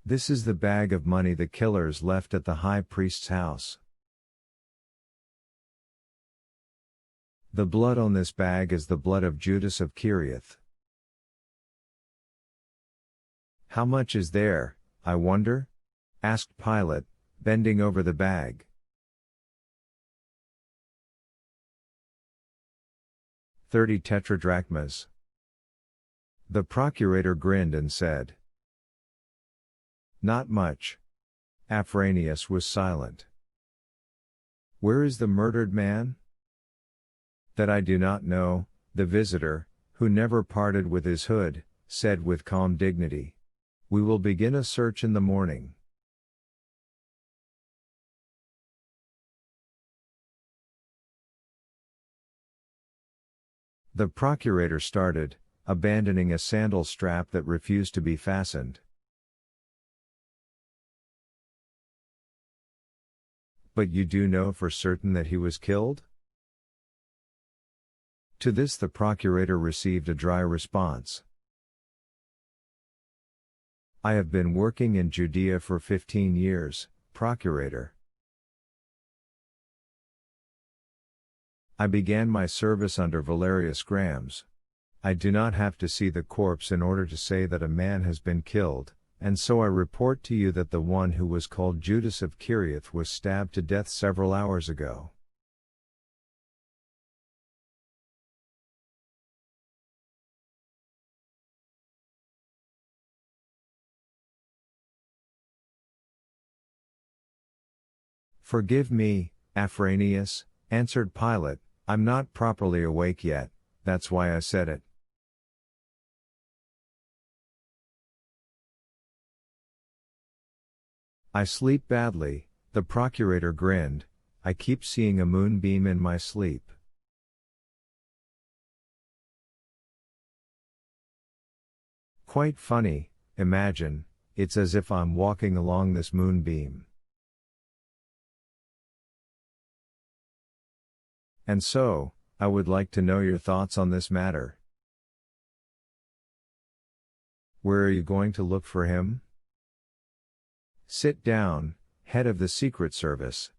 This is the bag of money the killers left at the high priest's house. The blood on this bag is the blood of Judas of Kiriath. How much is there, I wonder? Asked Pilate, bending over the bag. 30 tetradrachmas. The procurator grinned and said, Not much. Afranius was silent. Where is the murdered man? That I do not know, the visitor, who never parted with his hood, said with calm dignity. We will begin a search in the morning. The procurator started, abandoning a sandal strap that refused to be fastened. But you do know for certain that he was killed? To this the procurator received a dry response. I have been working in Judea for 15 years, procurator. I began my service under Valerius Grams. I do not have to see the corpse in order to say that a man has been killed, and so I report to you that the one who was called Judas of Kiriath was stabbed to death several hours ago. Forgive me, Afranius, answered Pilate, I'm not properly awake yet, that's why I said it. I sleep badly, the procurator grinned, I keep seeing a moonbeam in my sleep. Quite funny, imagine, it's as if I'm walking along this moonbeam. And so, I would like to know your thoughts on this matter. Where are you going to look for him? Sit down, head of the Secret Service.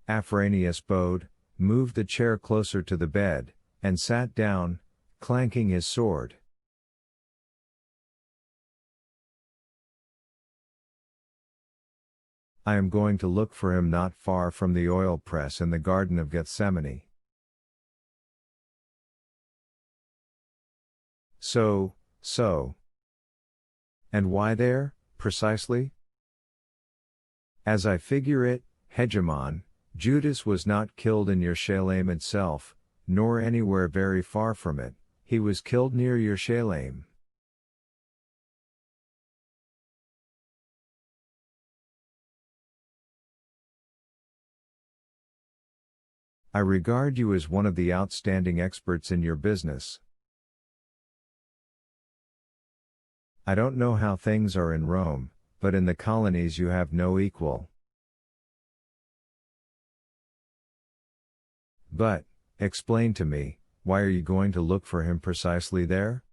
Afranius bowed, moved the chair closer to the bed, and sat down, clanking his sword. I am going to look for him not far from the oil press in the Garden of Gethsemane. So. And why there, precisely? As I figure it, Hegemon, Judas was not killed in Yerushalayim itself, nor anywhere very far from it, he was killed near Yerushalayim. I regard you as one of the outstanding experts in your business. I don't know how things are in Rome, but in the colonies you have no equal. But, explain to me, why are you going to look for him precisely there?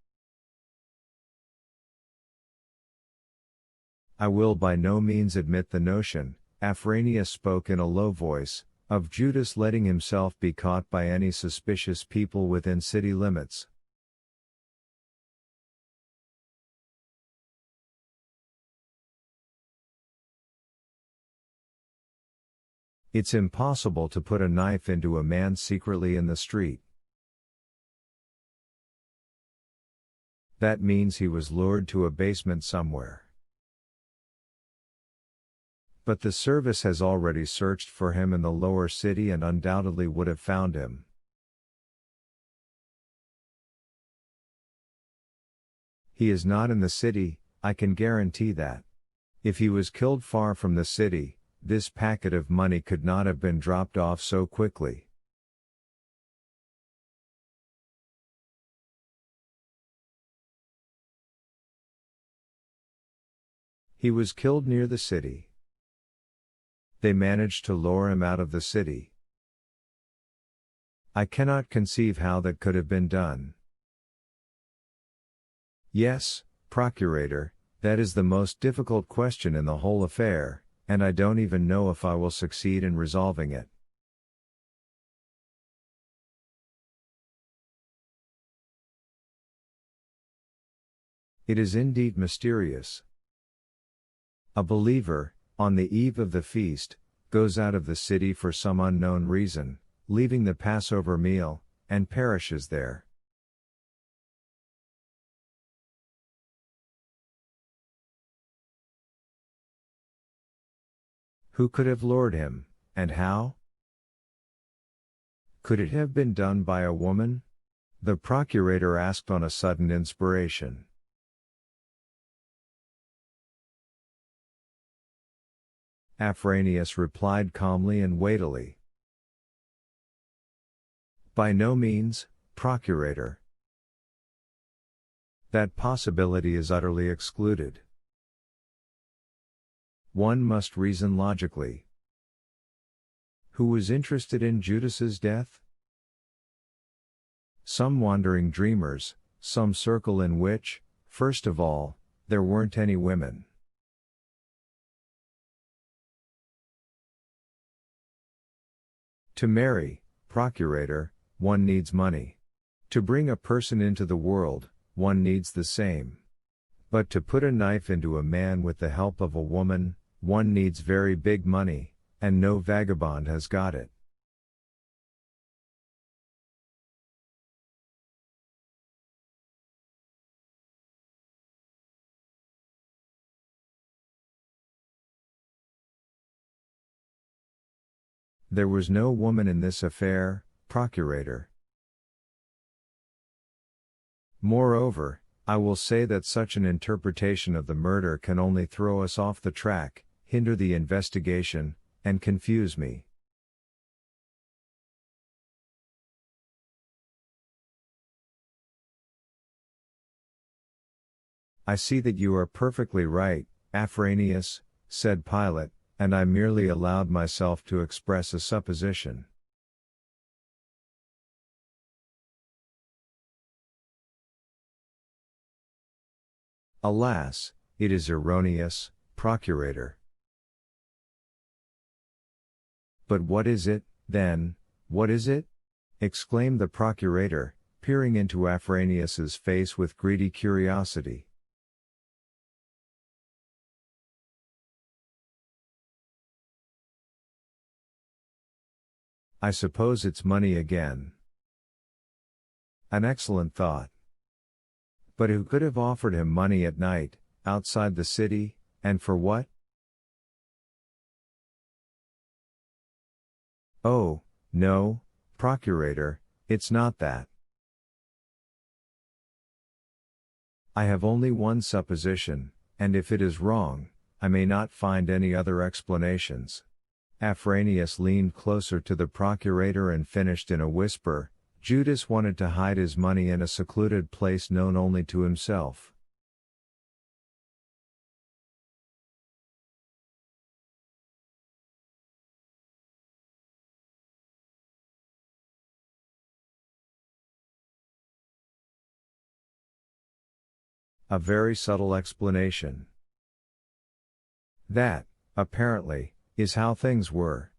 I will by no means admit the notion, Afranius spoke in a low voice, of Judas letting himself be caught by any suspicious people within city limits. It's impossible to put a knife into a man secretly in the street. That means he was lured to a basement somewhere. But the service has already searched for him in the lower city and undoubtedly would have found him. He is not in the city, I can guarantee that. If he was killed far from the city, this packet of money could not have been dropped off so quickly. He was killed near the city. They managed to lure him out of the city. I cannot conceive how that could have been done. Yes, Procurator, that is the most difficult question in the whole affair, and I don't even know if I will succeed in resolving it. It is indeed mysterious. A believer, on the eve of the feast, goes out of the city for some unknown reason, leaving the Passover meal, and perishes there. Who could have lured him, and how? Could it have been done by a woman? The procurator asked on a sudden inspiration. Afranius replied calmly and weightily. By no means, procurator. That possibility is utterly excluded. One must reason logically. Who was interested in Judas's death? Some wandering dreamers, some circle in which, first of all, there weren't any women. To marry, procurator, one needs money. To bring a person into the world, one needs the same. But to put a knife into a man with the help of a woman, one needs very big money, and no vagabond has got it. There was no woman in this affair, procurator. Moreover, I will say that such an interpretation of the murder can only throw us off the track, hinder the investigation, and confuse me. I see that you are perfectly right, Afranius, said Pilate, and I merely allowed myself to express a supposition. Alas, it is erroneous, procurator. But what is it, then, what is it? Exclaimed the procurator, peering into Afranius's face with greedy curiosity. I suppose it's money again. An excellent thought. But who could have offered him money at night, outside the city, and for what? Oh, no, procurator, it's not that. I have only one supposition, and if it is wrong, I may not find any other explanations. Afranius leaned closer to the procurator and finished in a whisper, Judas wanted to hide his money in a secluded place known only to himself. A very subtle explanation. That, apparently, is how things were.